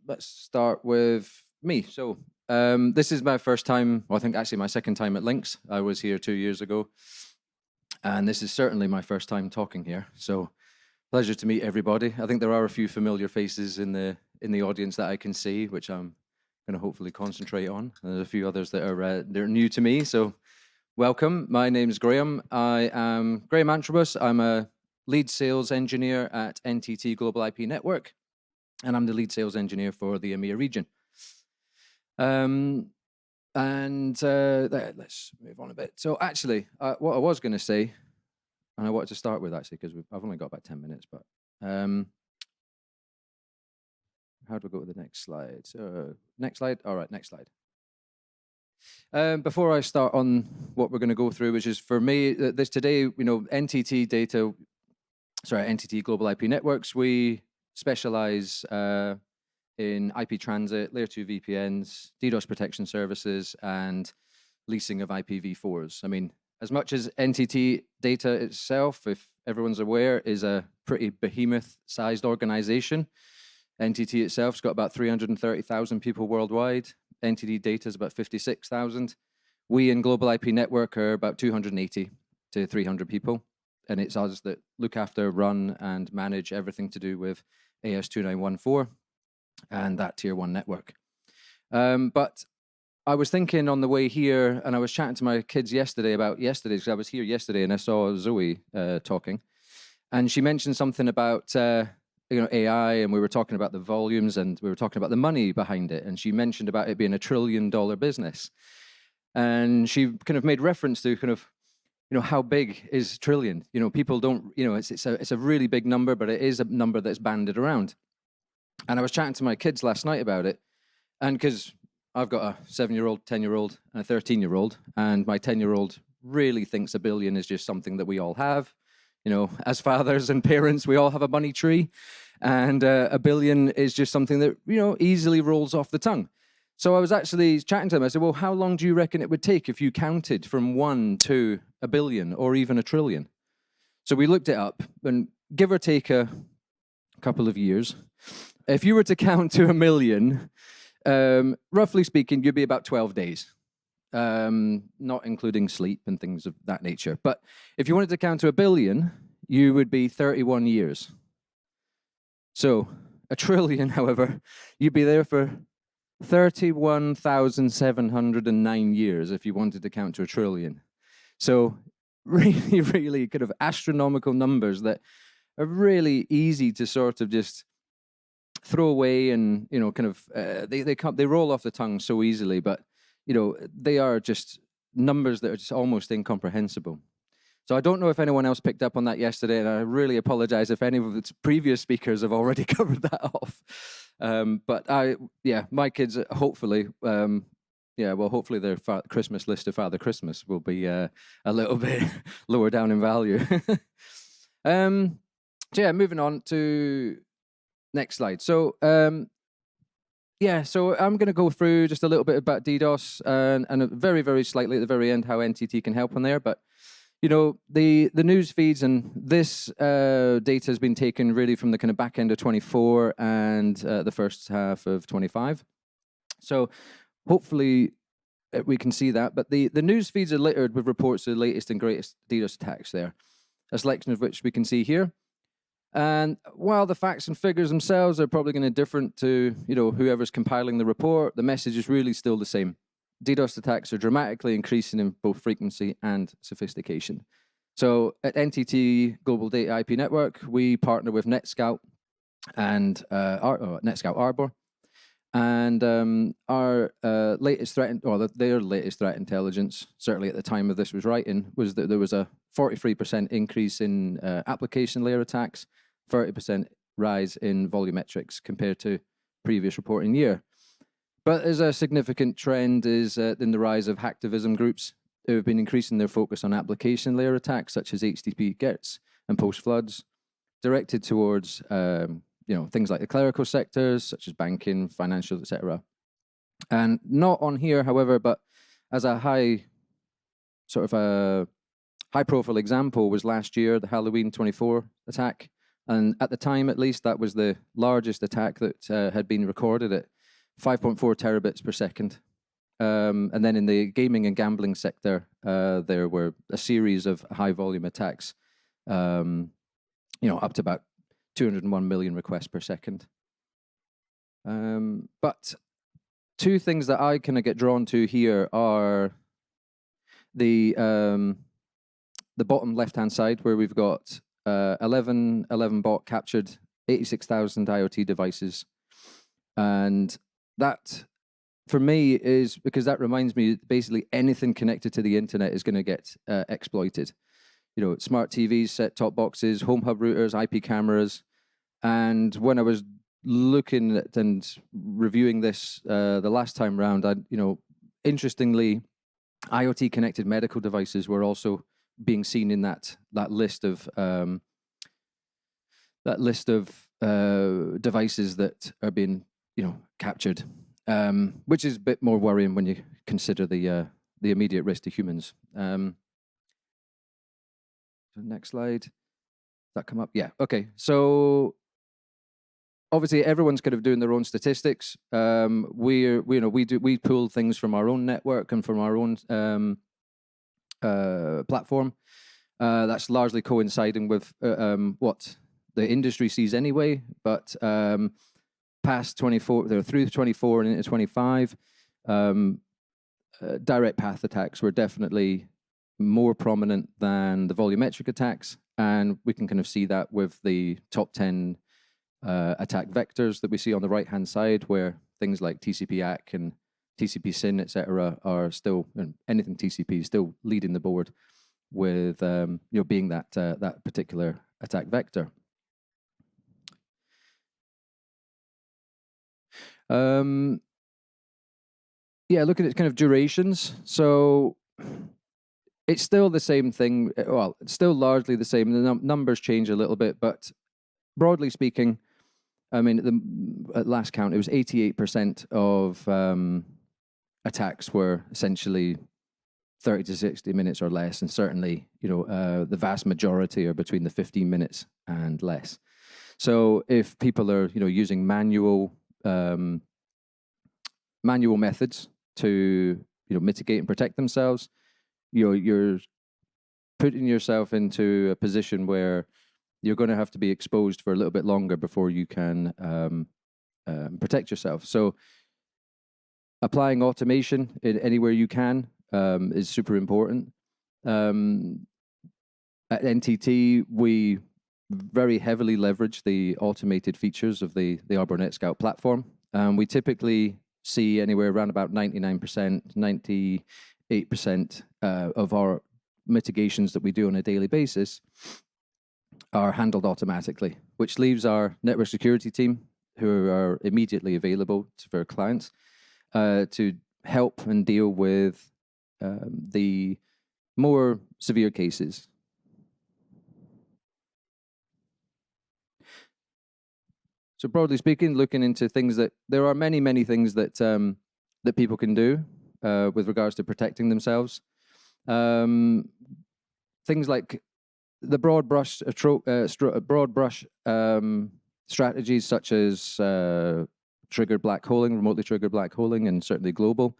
let's start with me. So this is my first time, well, I think actually my second time at LINX. I was here 2 years ago, and this is certainly my first time talking here. So pleasure to meet everybody. I think there are a few familiar faces in the audience that I can see, which I'm going to hopefully concentrate on. There's a few others that are they're new to me, so welcome. My name is Graeme. I am Graeme Antrobus. I'm a lead sales engineer at NTT Global IP Network, and I'm the lead sales engineer for the EMEA region. Let's move on a bit. So actually, what I was going to say, and I wanted to start with actually, because I've only got about 10 minutes, but how do I go to the next slide? So next slide. All right, next slide. Before I start on what we're going to go through, which is for me, this today, you know, NTT Global IP Networks, we specialize in IP transit, layer 2 VPNs, DDoS protection services, and leasing of IPv4s. I mean, as much as NTT Data itself, if everyone's aware, is a pretty behemoth-sized organization. NTT itself's got about 330,000 people worldwide. NTT Data is about 56,000. We in Global IP Network are about 280 to 300 people. And it's us that look after, run, and manage everything to do with AS2914 and that tier 1 network. But I was thinking on the way here, and I was chatting to my kids yesterday about yesterday, because I was here yesterday and I saw Zoe talking. And she mentioned something about AI, and we were talking about the volumes, and we were talking about the money behind it. And she mentioned about it being $1 trillion business. And she kind of made reference to kind of, how big is trillion? People don't, it's a really big number, but it is a number that's banded around. And I was chatting to my kids last night about it. And because I've got a 7-year-old, 10-year-old, and a 13-year-old, and my 10-year-old really thinks $1 billion is just something that we all have. As fathers and parents, we all have a money tree, and $1 billion is just something that, easily rolls off the tongue. So I was actually chatting to them. I said, well, how long do you reckon it would take if you counted from 1 to $1 billion or even $1 trillion? So we looked it up, and give or take a couple of years, if you were to count to 1 million, roughly speaking, you'd be about 12 days. Not including sleep and things of that nature. But if you wanted to count to 1 billion, you would be 31 years. So $1 trillion, however, you'd be there for 31,709 years if you wanted to count to $1 trillion. So really, really kind of astronomical numbers that are really easy to sort of just throw away, and they roll off the tongue so easily, but they are just numbers that are just almost incomprehensible. So I don't know if anyone else picked up on that yesterday, and I really apologize if any of the previous speakers have already covered that off. But my kids, hopefully, hopefully their Christmas list of Father Christmas will be a little bit lower down in value. Moving on to next slide. So, so I'm going to go through just a little bit about DDoS and very, very slightly at the very end how NTT can help on there. But, the news feeds and this data has been taken really from the kind of back end of 24 and the first half of 25. So hopefully we can see that. But the news feeds are littered with reports of the latest and greatest DDoS attacks there, a selection of which we can see here. And while the facts and figures themselves are probably going to be different to whoever's compiling the report, the message is really still the same. DDoS attacks are dramatically increasing in both frequency and sophistication. So at NTT Global Data IP Network, we partner with NetScout and NetScout Arbor, and our latest threat, their latest threat intelligence, certainly at the time of this was writing, was that there was a 43% increase in application layer attacks, 30% rise in volumetrics compared to previous reporting year. But there's a significant trend is in the rise of hacktivism groups who have been increasing their focus on application layer attacks such as HTTP GETs and post-floods, directed towards things like the clerical sectors such as banking, financial, etc. And not on here, however, but as a high-profile example was last year the Halloween 24 attack. And at the time, at least, that was the largest attack that had been recorded at 5.4 terabits per second. And then in the gaming and gambling sector, there were a series of high-volume attacks, up to about 201 million requests per second. But two things that I kind of get drawn to here are the bottom left-hand side, where we've got 11 bot captured 86,000 IoT devices. And that, for me, is because that reminds me basically anything connected to the internet is going to get exploited. Smart TVs, set-top boxes, home hub routers, IP cameras. And when I was looking at and reviewing this the last time round, interestingly, IoT connected medical devices were also being seen in that list of devices that are being captured, which is a bit more worrying when you consider the immediate risk to humans. Next slide. Does that come up? Yeah. Okay. So obviously everyone's kind of doing their own statistics. We pull things from our own network and from our own platform. That's largely coinciding with what the industry sees anyway. But past 24, through 24 and into 25, direct path attacks were definitely more prominent than the volumetric attacks, and we can kind of see that with the top 10 attack vectors that we see on the right-hand side, where things like TCP-ACK and TCP-SYN, etc., are still, anything TCP is still leading the board with being that particular attack vector. Looking at kind of durations, so it's still the same thing. Well, it's still largely the same. The numbers change a little bit, but broadly speaking, I mean, at last count, it was 88% of attacks were essentially 30 to 60 minutes or less, and certainly, the vast majority are between the 15 minutes and less. So if people are, using manual methods to, mitigate and protect themselves, you're putting yourself into a position where you're going to have to be exposed for a little bit longer before you can protect yourself. So applying automation anywhere you can is super important. At NTT, we very heavily leverage the automated features of the Arbor NetScout platform. We typically see anywhere around about 99%, 98% of our mitigations that we do on a daily basis are handled automatically, which leaves our network security team, who are immediately available for clients, to help and deal with the more severe cases. So broadly speaking, looking into things that there are many, many things that that people can do with regards to protecting themselves. Things like the broad brush strategies such as triggered black holing, remotely triggered black holing, and certainly global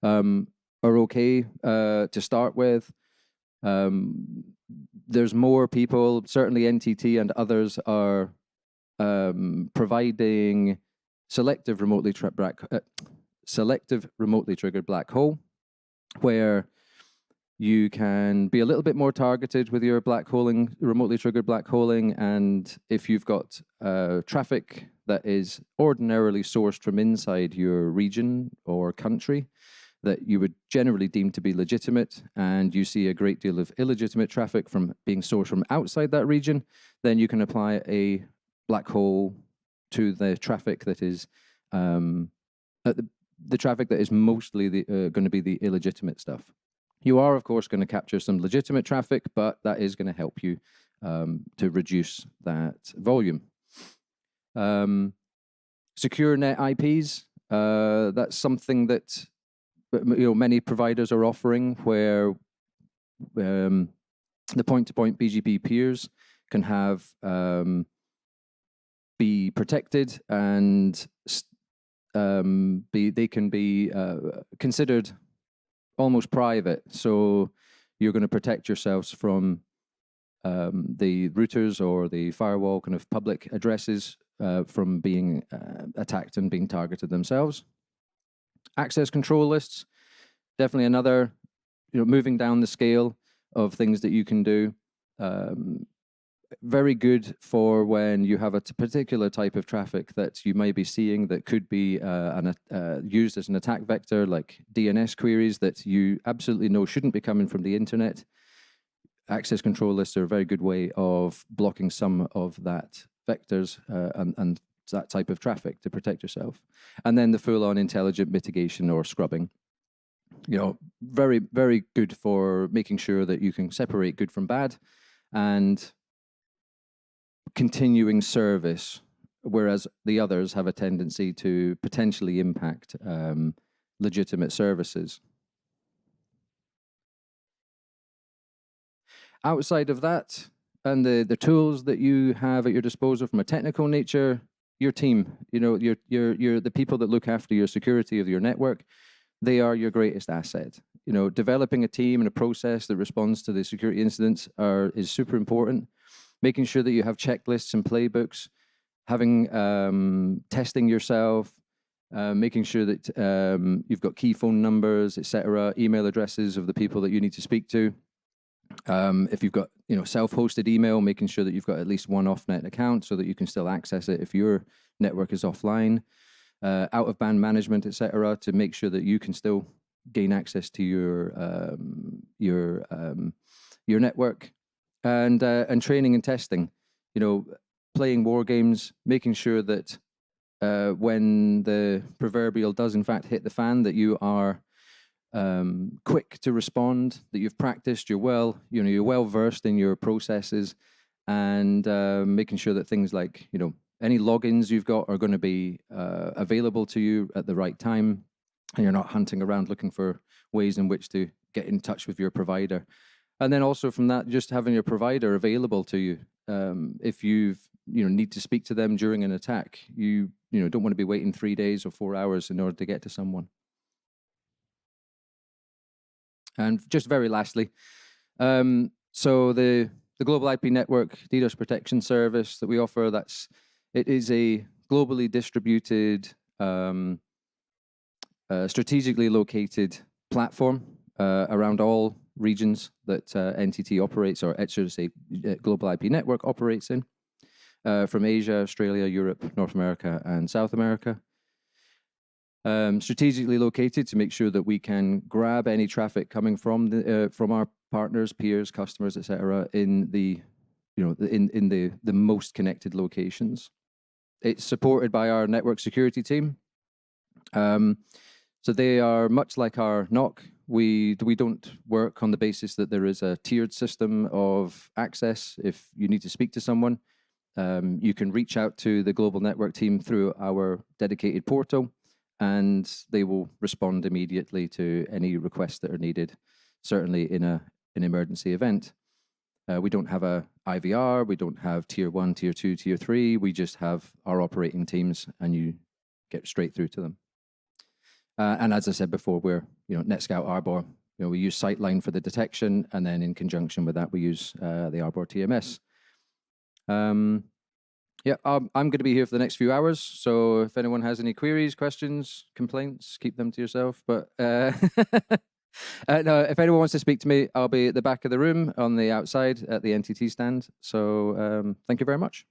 are okay to start with. There's more people, certainly NTT and others are providing selective remotely triggered black hole, where you can be a little bit more targeted with your remotely triggered black holing, and if you've got traffic that is ordinarily sourced from inside your region or country that you would generally deem to be legitimate, and you see a great deal of illegitimate traffic from being sourced from outside that region, then you can apply a black hole to the traffic that is the traffic that is mostly going to be the illegitimate stuff. You are, of course, going to capture some legitimate traffic, but that is going to help you to reduce that volume. Secure net IPs, that's something that many providers are offering, where the point-to-point BGP peers can have be protected and they can be considered almost private. So you're going to protect yourselves from the routers or the firewall kind of public addresses from being attacked and being targeted themselves. Access control lists, definitely another, moving down the scale of things that you can do. Very good for when you have a particular type of traffic that you may be seeing that could be used as an attack vector, like DNS queries that you absolutely know shouldn't be coming from the internet. Access control lists are a very good way of blocking some of that vectors and that type of traffic to protect yourself. And then the full-on intelligent mitigation or scrubbing. Very, very good for making sure that you can separate good from bad and continuing service, whereas the others have a tendency to potentially impact legitimate services. Outside of that, and the tools that you have at your disposal from a technical nature, your team, you're the people that look after your security of your network, they are your greatest asset. Developing a team and a process that responds to the security incidents is super important. Making sure that you have checklists and playbooks, having testing yourself, making sure that you've got key phone numbers, etc., email addresses of the people that you need to speak to. If you've got self-hosted email, making sure that you've got at least one off-net account so that you can still access it if your network is offline. Out-of-band management, etc., to make sure that you can still gain access to your network, and training and testing. Playing war games, making sure that when the proverbial does in fact hit the fan, that you are quick to respond, that you've practiced, you're well versed in your processes, and making sure that things like any logins you've got are going to be available to you at the right time, and you're not hunting around looking for ways in which to get in touch with your provider. And then also from that, just having your provider available to you. If you need to speak to them during an attack, you don't want to be waiting 3 days or 4 hours in order to get to someone. And just very lastly, so the Global IP Network DDoS Protection Service that we offer, it is a globally distributed, strategically located platform around all regions that NTT operates, or should I say Global IP Network operates in, from Asia, Australia, Europe, North America, and South America. Strategically located to make sure that we can grab any traffic coming from our partners, peers, customers, etc., in the most connected locations. It's supported by our network security team. So they are much like our NOC. We don't work on the basis that there is a tiered system of access. If you need to speak to someone, you can reach out to the global network team through our dedicated portal, and they will respond immediately to any requests that are needed, certainly in an emergency event. We don't have a IVR, we don't have tier 1, tier 2, tier 3, we just have our operating teams, and you get straight through to them. And as I said before, we're NetScout Arbor. We use Sightline for the detection, and then in conjunction with that, we use the Arbor TMS. Yeah, I'm going to be here for the next few hours, so if anyone has any queries, questions, complaints, keep them to yourself. But no, if anyone wants to speak to me, I'll be at the back of the room on the outside at the NTT stand. So thank you very much.